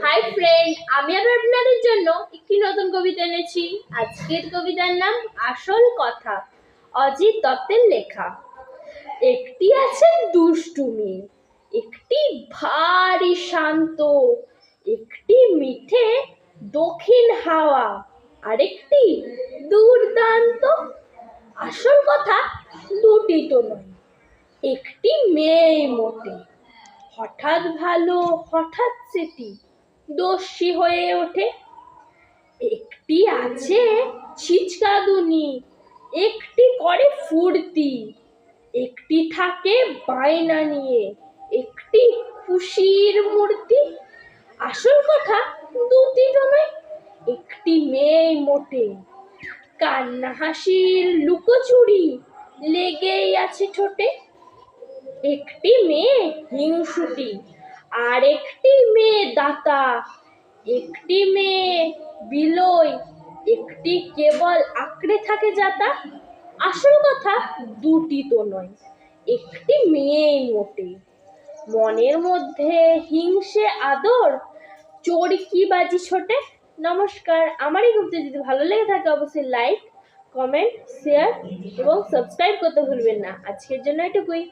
Hi friend, আমি আবার আপনাদের জন্য একটি নতুন কবিতা এনেছি। আজকের কবিতার নাম আসল কথা, অজিত দত্তের লেখা। একটি আছে দুষ্টু মেয়ে, একটি ভারী শান্ত, একটি মিঠে দক্ষিণ হাওয়া, আরেকটি দুর্দান্ত। আসল কথা দুটি তো নয়, একটি মেয়ে মোটে, হঠাৎ ভালো হঠাৎ সেটি দোষী হয়ে ওঠে। একটি আছে ছিচকাদুনি, একটি করে ফুর্তি, একটি থাকে বায়না নিয়ে, একটি খুশির মূর্তি। আসল কথা দুটি তো নয়, একটি মেয়ে মোটে, কান্না হাসির লুকোচুরি লেগেই আছে ঠোঁটে। একটি মেয়ে হিংসুটি, আর একটি মেয়ে দাতা, একটি মেয়ে বিলয়, একটি কেবল আঁকড়ে থাকে যাতা। আসল কথা দুটি তো নয়, একটি মেয়ে মোটে, মনের মধ্যে হিংসে আদর, চড়কিবাজি ছোটে। নমস্কার। আমার এই কবিতা যদি ভালো লেগে থাকে অবশ্যই লাইক, কমেন্ট, শেয়ার এবং সাবস্ক্রাইব করতে ভুলবেন না। আজকের জন্য এটুকুই।